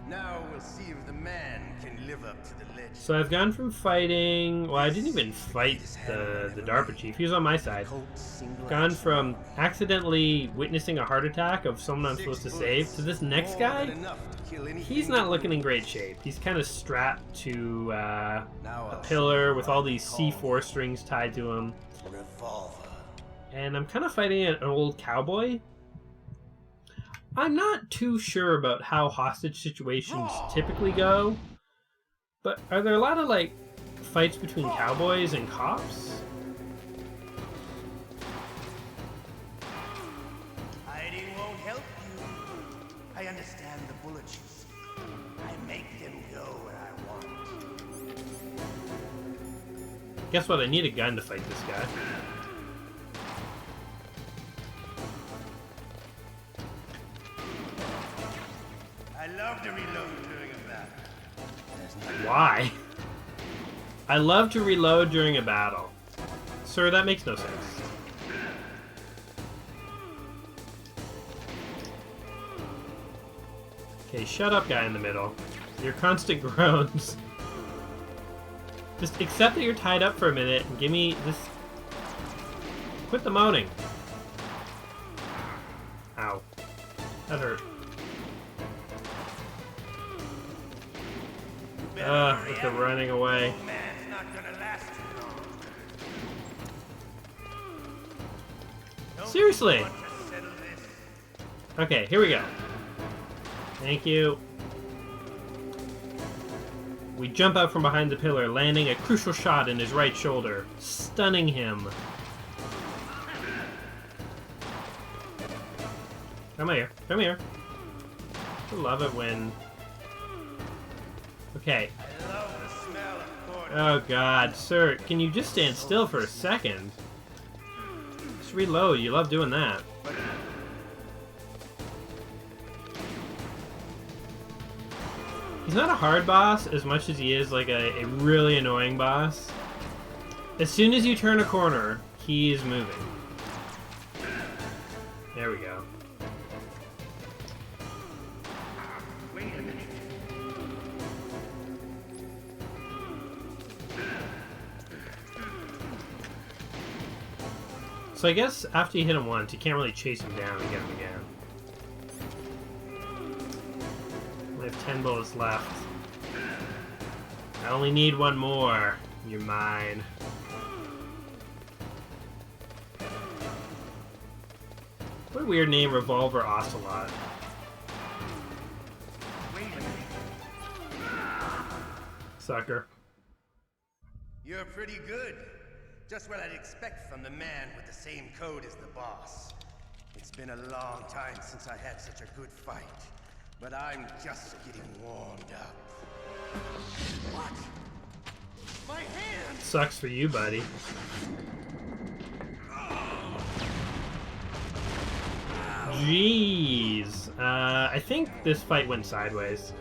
Now we'll see if the man can live up to the legend. So I've gone from fighting... Well, I didn't even fight the DARPA chief. He was on my side. Gone from accidentally witnessing a heart attack of someone I'm supposed to save to this next guy. He's not looking in great shape. He's kind of strapped to a pillar with all these C4 strings tied to him. And I'm kind of fighting an old cowboy. I'm not too sure about how hostage situations typically go, but are there a lot of, like, fights between cowboys and cops? Hiding won't help you. I understand the bullets you see. I make them go where I want. Guess what? I need a gun to fight this guy. I love to reload during a battle. Why? I love to reload during a battle. Sir, that makes no sense. Okay, shut up, guy in the middle. Your constant groans. Just accept that you're tied up for a minute and give me this. Quit the moaning. Ow. That hurt. With the running away. Man's not gonna last too long. Seriously. Want to settle this? Okay, here we go. Thank you. We jump out from behind the pillar, landing a crucial shot in his right shoulder, stunning him. Come here. Come here. I love it when... Okay. I love the smell of corn. Oh god, sir, can you just stand still for a second? Just reload, you love doing that. He's not a hard boss as much as he is like a really annoying boss. As soon as you turn a corner, he is moving. There we go. Wait a minute. So I guess after you hit him once, you can't really chase him down and get him again. I have 10 bullets left. I only need one more. You're mine. What a weird name, Revolver Ocelot. Wait a minute. Sucker. You're pretty good. Just what I'd expect from the man with the same code as the boss. It's been a long time since I had such a good fight, but I'm just getting warmed up. What? My hand! Sucks for you, buddy. Jeez. I think this fight went sideways.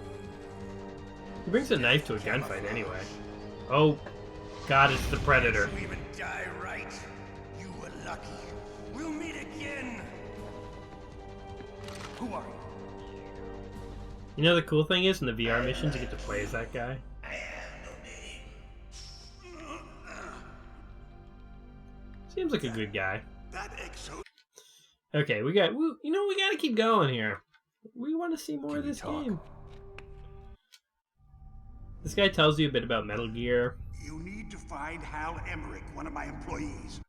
He brings a knife to a gunfight anyway. Oh, God, it's the Predator. You even die right. You were lucky. We'll meet again. Who are you? You know the cool thing is in the VR missions you get to play as that guy. I have no name. Seems like a good guy. That exo. Okay, we gotta keep going here. We want to see more of this game. This guy tells you a bit about Metal Gear. You need to find Hal Emmerich, one of my employees.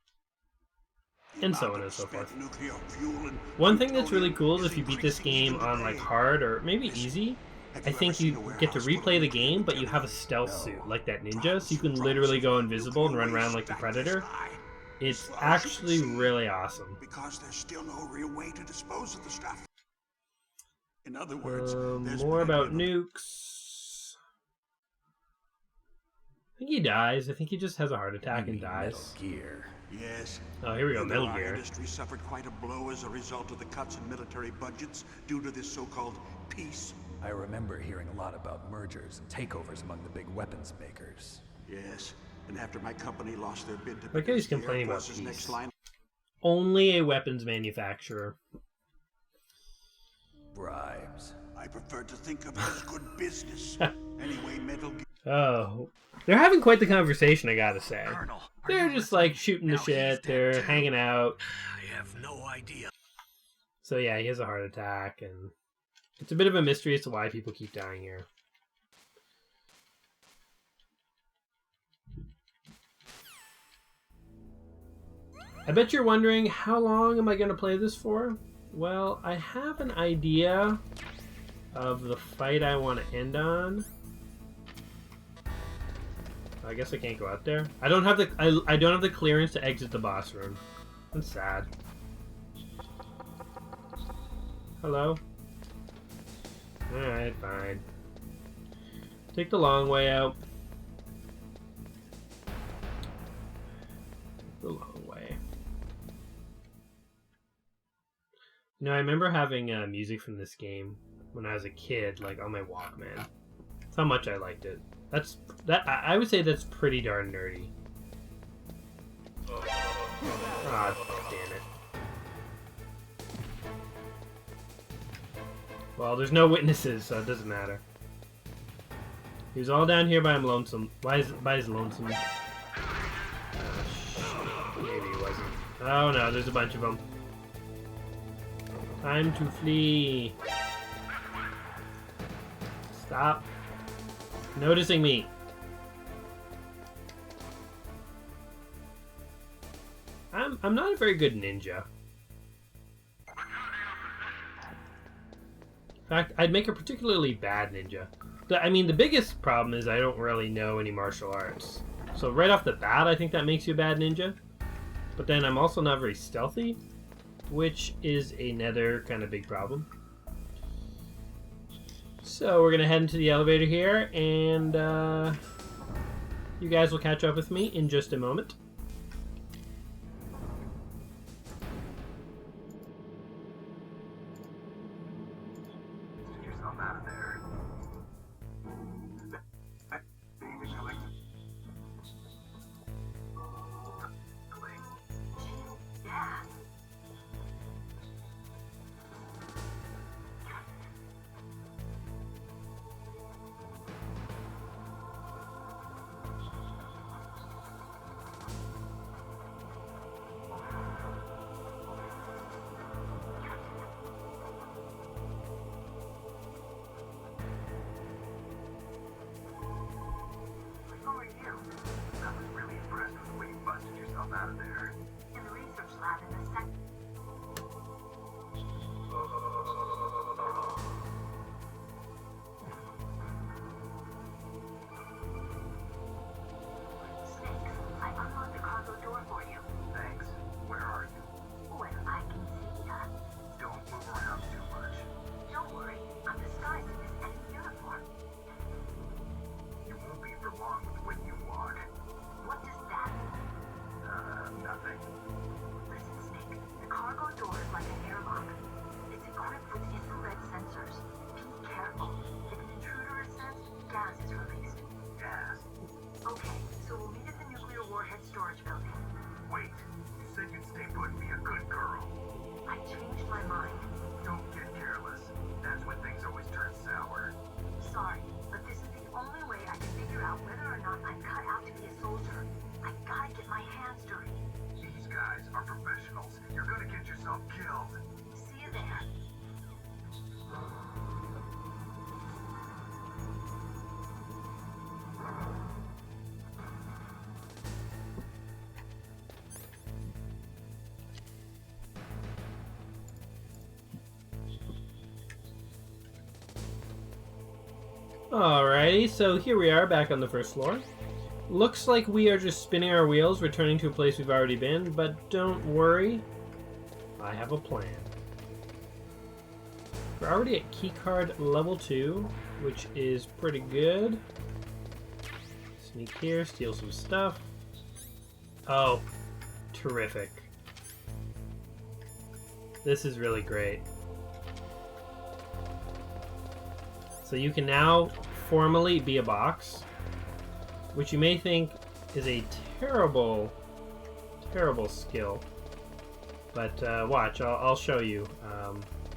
And so on and so forth. One thing that's really cool is if you beat this game on like hard or maybe easy, I think you get to replay the game, but you have a stealth suit like that ninja, so you can literally go invisible and run around like the Predator. It's actually really awesome. Because there's still no real way to dispose of the stuff. In other words, there's more about nukes. I think he dies. I think he just has a heart attack and dies. Metal Gear. Yes. Oh, here we go, Metal Our Gear. industry suffered quite a blow as a result of the cuts in military budgets due to this so-called peace. I remember hearing a lot about mergers and takeovers among the big weapons makers. Yes. And after my company lost their bid to Okay, he's become the complaining Air about Force's peace. next line. Only a weapons manufacturer. Bribes. I prefer to think of it as good business. Anyway, Metal Gear. Oh, they're having quite the conversation, I gotta say. Colonel, They're just like shooting the shit. They're hanging out. I have no idea. So yeah, he has a heart attack, and it's a bit of a mystery as to why people keep dying here. I bet you're wondering, how long am I going to play this for? Well, I have an idea of the fight I want to end on. I guess I can't go out there. I don't have the I don't have the clearance to exit the boss room. That's sad. Hello? Alright, fine. Take the long way out. The long way. You know, I remember having music from this game when I was a kid, like on my Walkman. That's how much I liked it. I would say that's pretty darn nerdy. Ah, damn it. Well, there's no witnesses, so it doesn't matter. He was all down here by him lonesome. By his lonesome. Maybe he wasn't. Oh no, there's a bunch of them. Time to flee. Stop noticing me. I'm not a very good ninja. In fact, I'd make a particularly bad ninja. I mean, the biggest problem is I don't really know any martial arts. So right off the bat, I think that makes you a bad ninja. But then I'm also not very stealthy, which is another kind of big problem. So we're going to head into the elevator here, and you guys will catch up with me in just a moment. Out of there. In the research lab in the second. Snake, I unlocked the cargo door for you. Thanks. Where are you? Well, I can see that. Don't move around too much. Don't worry, I'm disguised in this enemy uniform. You won't be for long with what you want. What does that mean? Nothing. Listen, Snake. The cargo door is like an airlock. It's equipped with infrared sensors. Be careful. If an intruder is sensed, gas is released. Gas? Okay, so we'll meet at the nuclear warhead storage building. Wait. You said you'd stay put and be a good girl. I changed my mind. Don't get careless. That's when things always turn sour. Sorry, but this is the only way I can figure out whether or not I'm cut out to be a soldier. I gotta get my hands dirty. These guys are professionals. You're gonna get yourself killed. See you there. Alrighty, so here we are back on the first floor. Looks like we are just spinning our wheels, returning to a place we've already been, but don't worry, I have a plan. We're already at keycard level 2, which is pretty good. Sneak here, steal some stuff. Oh, terrific. This is really great. So you can now formally be a box, which you may think is a terrible, terrible skill. But watch, I'll show you.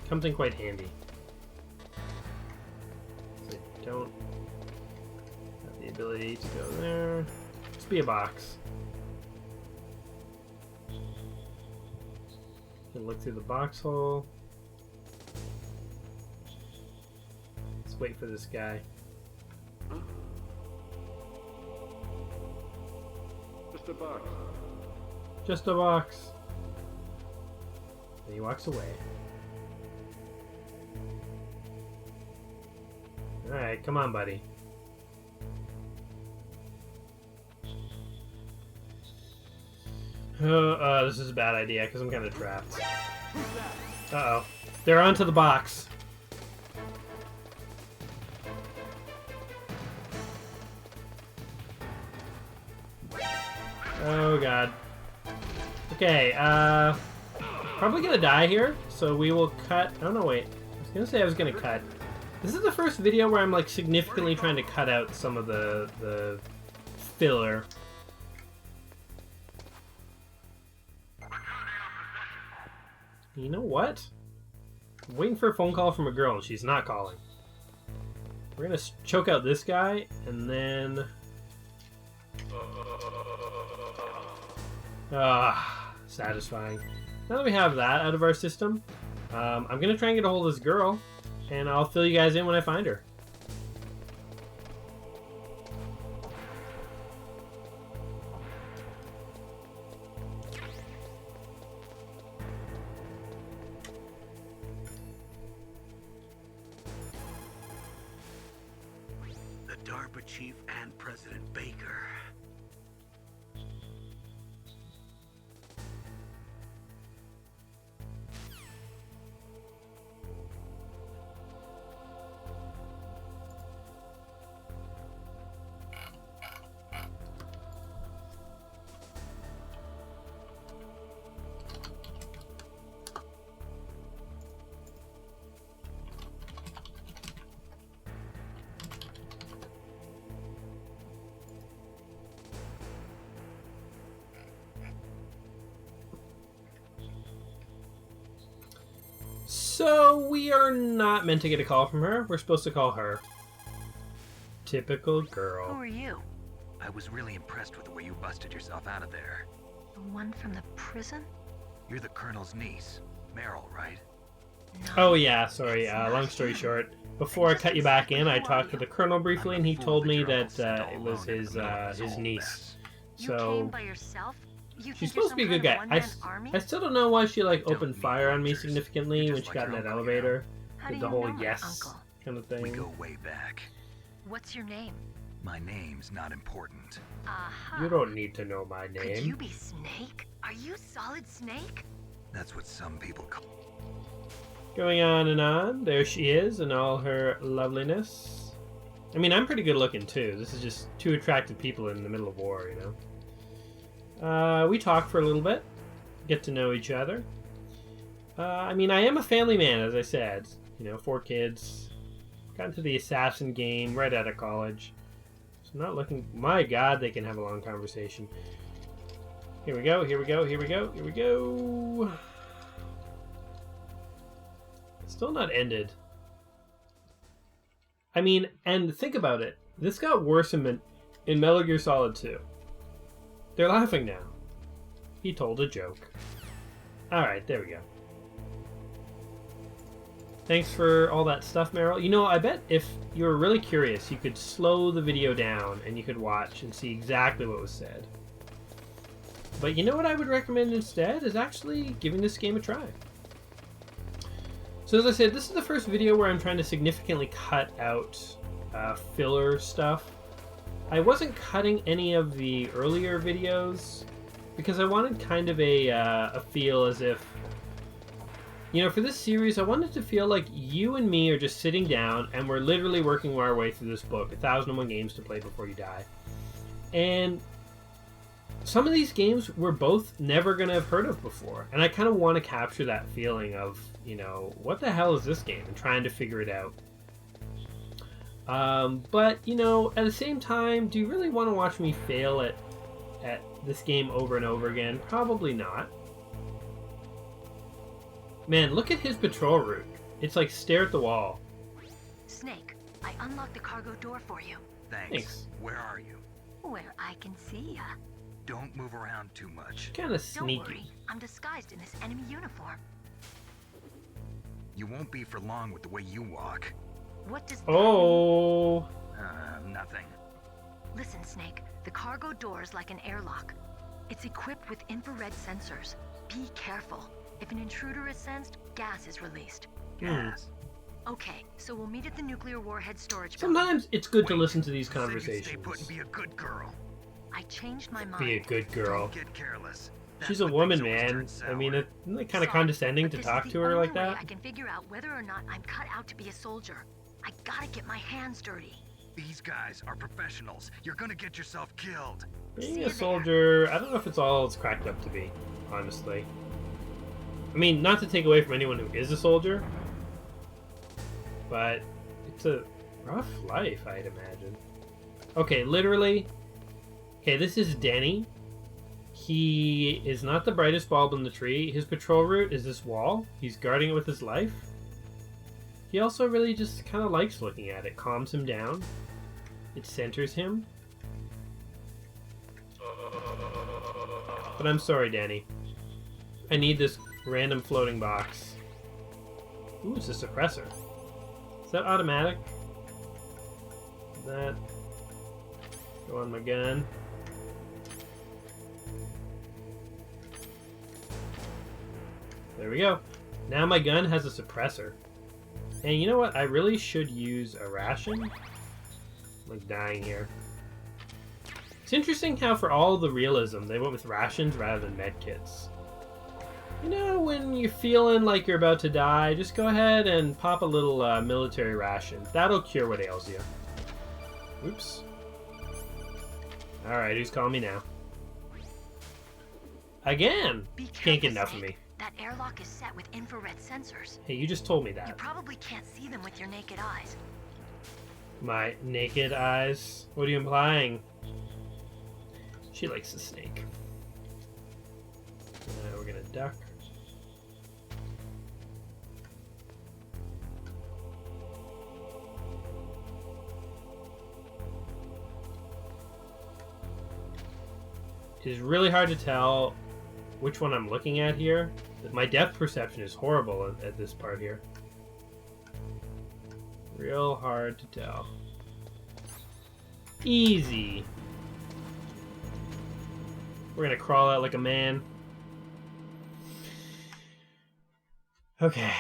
Comes in quite handy. So don't have the ability to go there. Just be a box. You can look through the box hole. Let's wait for this guy. Just a box. Just a box. And he walks away. Alright, come on, buddy. This is a bad idea because I'm kind of trapped. Uh-oh. They're onto the box. Oh, God. Okay, probably gonna die here, so we will cut... Oh, no, wait. I was gonna say I was gonna cut. This is the first video where I'm, like, significantly trying to cut out some of the filler. You know what? I'm waiting for a phone call from a girl, and she's not calling. We're gonna choke out this guy, and then... satisfying. Now that we have that out of our system, I'm gonna try and get a hold of this girl, and I'll fill you guys in when I find her. The DARPA chief and President Baker. So, we are not meant to get a call from her. We're supposed to call her. Typical girl. Who are you? I was really impressed with the way you busted yourself out of there. The one from the prison? You're the Colonel's niece, Meryl, right? No. Oh yeah, sorry, long story short. Before I cut you back in, I talked to the Colonel briefly, and he told me that it was his niece. You So, came by yourself? You she's think you're supposed to be a some good guy. kind of one-man army? I still don't know why she, like, Don't opened need fire on me answers. significantly You're when just she got in like that your uncle, elevator. How Did do the you whole know my yes uncle? kind of We thing. go way back. What's your name? My name's not important. Aha. You don't need to know my Could you name. be Snake? Are you Solid Snake? That's what some people call... Going on and on. There she is in all her loveliness. I mean, I'm pretty good looking too. This is just two attractive people in the middle of war, you know. We talk for a little bit. Get to know each other. I mean, I am a family man, as I said. You know, 4 kids. Got into the assassin game right out of college. So not looking... My God, they can have a long conversation. Here we go, here we go, here we go, here we go. Still not ended. I mean, and think about it. This got worse in Metal Gear Solid 2. They're laughing now. He told a joke. Alright, there we go. Thanks for all that stuff, Meryl. You know, I bet if you were really curious, you could slow the video down and you could watch and see exactly what was said. But you know what I would recommend instead is actually giving this game a try. So as I said, this is the first video where I'm trying to significantly cut out filler stuff. I wasn't cutting any of the earlier videos because I wanted kind of a feel as if, you know, for this series, I wanted to feel like you and me are just sitting down and we're literally working our way through this book, 1001 Games to Play Before You Die. And some of these games we're both never going to have heard of before. And I kind of want to capture that feeling of, you know, what the hell is this game? And trying to figure it out. But, you know, at the same time, do you really want to watch me fail at this game over and over again? Probably not. Man, look at his patrol route. It's like stare at the wall. Snake, I unlocked the cargo door for you. Thanks. Where are you? Where I can see ya. Don't move around too much. Kind of Don't sneaky. worry, I'm disguised in this enemy uniform. You won't be for long with the way you walk. What does that Oh. Nothing. mean? Listen, Snake, the cargo door is like an airlock. It's equipped with infrared sensors. Be careful. If an intruder is sensed, gas is released. Gas. Okay, so we'll meet at the nuclear warhead storage building. Sometimes it's good to listen to these You said you'd conversations. stay put and be a good girl. I changed my mind. Be a good girl. Don't get careless. She's That's a what woman, makes always man. turn I mean, sour. isn't it kind of Sorry, condescending but to this talk is to the her only like way that? I can figure out whether or not I'm cut out to be a soldier. I gotta get my hands dirty. These guys are professionals. You're gonna get yourself killed. Being See a you there. soldier, I don't know if it's all it's cracked up to be. honestly. I mean, not to take away from anyone who is a soldier, but it's a rough life, I'd imagine. Okay, literally. Okay, this is Denny. He is not the brightest bulb in the tree. His patrol route is this wall. He's guarding it with his life. He also really just kind of likes looking at it. Calms him down. It centers him. But I'm sorry, Danny. I need this random floating box. Ooh, it's a suppressor. Is that automatic? That... Go on my gun. There we go. Now my gun has a suppressor. And you know what? I really should use a ration. I'm like dying here. It's interesting how for all the realism, they went with rations rather than medkits. You know, when you're feeling like you're about to die, just go ahead and pop a little military ration. That'll cure what ails you. Oops. Alright, who's calling me now? Again! Can't get enough of me. That airlock is set with infrared sensors. Hey, you just told me that. You probably can't see them with your naked eyes. My naked eyes? What are you implying? She likes the snake. We're gonna duck. It is really hard to tell which one I'm looking at here. My depth perception is horrible at this part here. Real hard to tell. Easy. We're gonna crawl out like a man. Okay.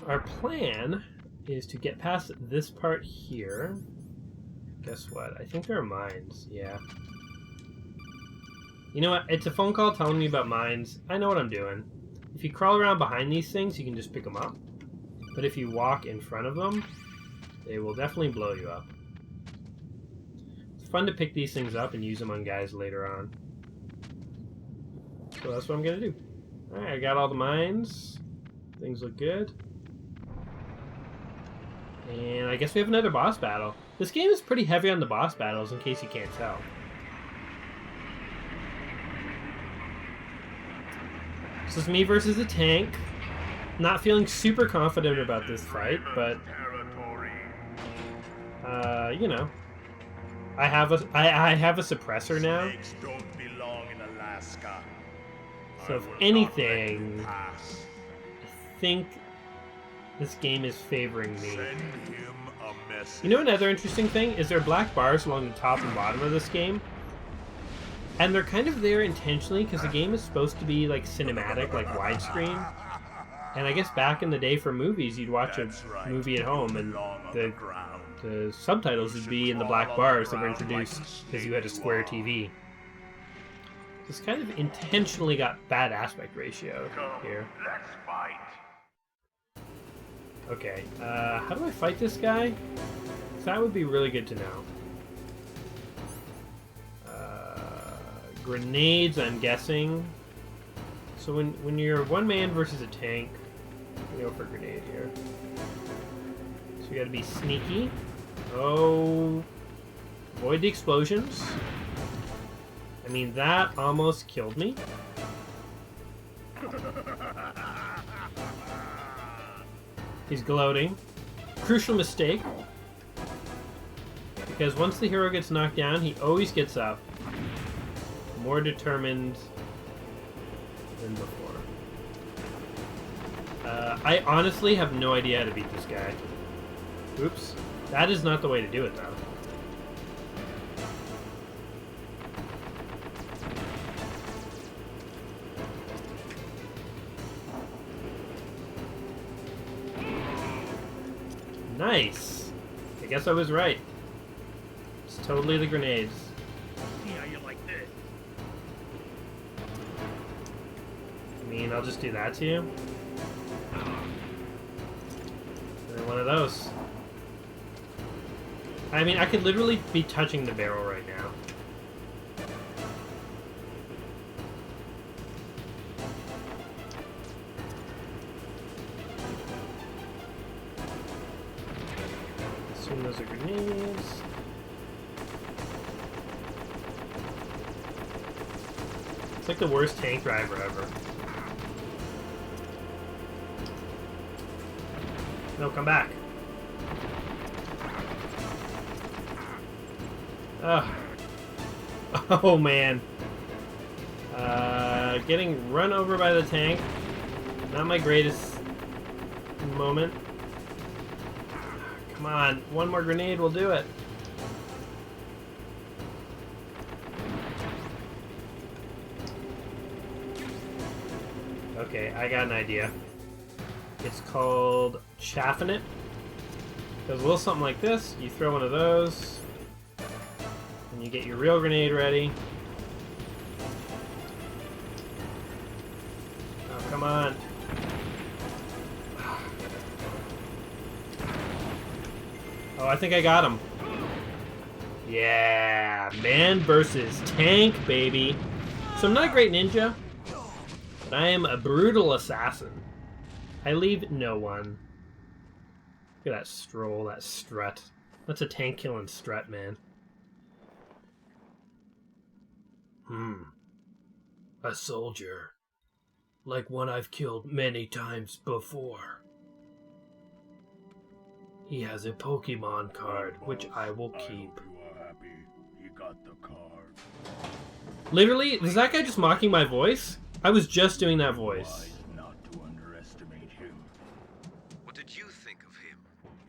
Our plan is to get past this part here. Guess what? I think there are mines. Yeah. You know what? It's a phone call telling me about mines. I know what I'm doing. If you crawl around behind these things, you can just pick them up. But if you walk in front of them, they will definitely blow you up. It's fun to pick these things up and use them on guys later on. So that's what I'm going to do. Alright, I got all the mines. Things look good. And I guess we have another boss battle. This game is pretty heavy on the boss battles, in case you can't tell. This is me versus a tank. Not feeling super confident about this fight, but you know, I have a suppressor now. So if anything, I think this game is favoring me. You know, another interesting thing is there are black bars along the top and bottom of this game. And they're kind of there intentionally because the game is supposed to be like cinematic, like widescreen. And I guess back in the day for movies, you'd watch a movie at home and the subtitles would be in the black bars that were introduced because you had a square TV. This kind of intentionally got bad aspect ratio here. Okay, how do I fight this guy? That would be really good to know. Grenades, I'm guessing. So when you're one man versus a tank, we go for a grenade here. So you gotta be sneaky. Oh, avoid the explosions. I mean, that almost killed me. He's gloating. Crucial mistake. Because once the hero gets knocked down, he always gets up. More determined than before. I honestly have no idea how to beat this guy. Oops. That is not the way to do it, though. Nice. I guess I was right. It's totally the grenades. Yeah, you like this. I mean, I'll just do that to you. And one of those. I mean, I could literally be touching the barrel right now. Assume those are grenades. It's like the worst tank driver ever. No, come back. Ugh. Oh man. Getting run over by the tank. Not my greatest moment. Come on, one more grenade will do it. Okay, I got an idea. It's called chaffing it. Does a little something like this. You throw one of those, and you get your real grenade ready. Oh, come on. Oh, I think I got him. Yeah, man versus tank, baby. So I'm not a great ninja, but I am a brutal assassin. I leave no one. Look at that stroll, that strut. That's a tank killing strut, man. A soldier. Like one I've killed many times before. He has a Pokemon card, which I will keep. I hope you are happy he got the card. Literally, is that guy just mocking my voice? I was just doing that voice. Not to underestimate him. What did you think of him?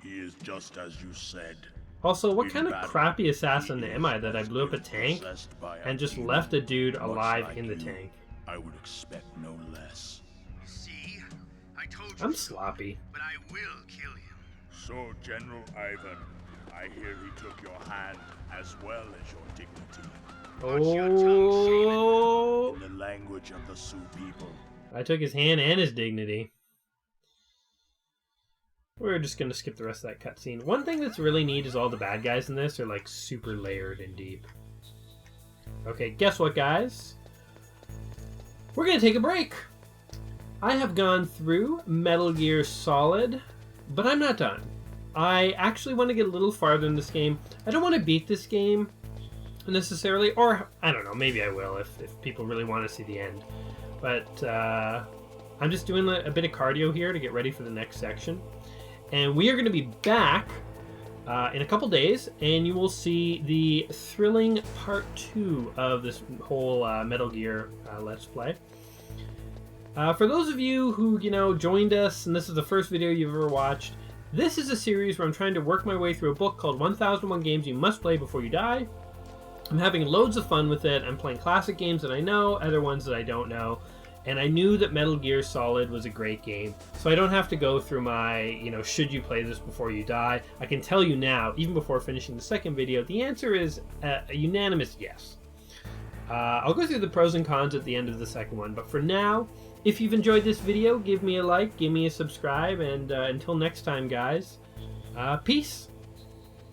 He is just as you said. Also, what kind of crappy assassin am I that I blew up a tank and just left a dude alive in the tank? I would expect no less. See? I told you. I'm sloppy. But I will kill him. So, General Ivan, I hear he took your hand as well as your dignity. Oh! In the language of the Sioux people. I took his hand and his dignity. We're just gonna skip the rest of that cutscene. One thing that's really neat is all the bad guys in this are like super layered and deep. Okay, guess what, guys? We're gonna take a break. I have gone through Metal Gear Solid, but I'm not done. I actually want to get a little farther in this game. I don't want to beat this game necessarily, or I don't know, maybe I will if people really want to see the end. But I'm just doing a bit of cardio here to get ready for the next section. And we are going to be back in a couple days, and you will see the thrilling part 2 of this whole Metal Gear Let's Play. For those of you who, joined us, and this is the first video you've ever watched, this is a series where I'm trying to work my way through a book called 1001 Games You Must Play Before You Die. I'm having loads of fun with it. I'm playing classic games that I know, other ones that I don't know. And I knew that Metal Gear Solid was a great game, so I don't have to go through my, should you play this before you die? I can tell you now, even before finishing the second video, the answer is a unanimous yes. I'll go through the pros and cons at the end of the second one, but for now, if you've enjoyed this video, give me a like, give me a subscribe, and until next time, guys, peace.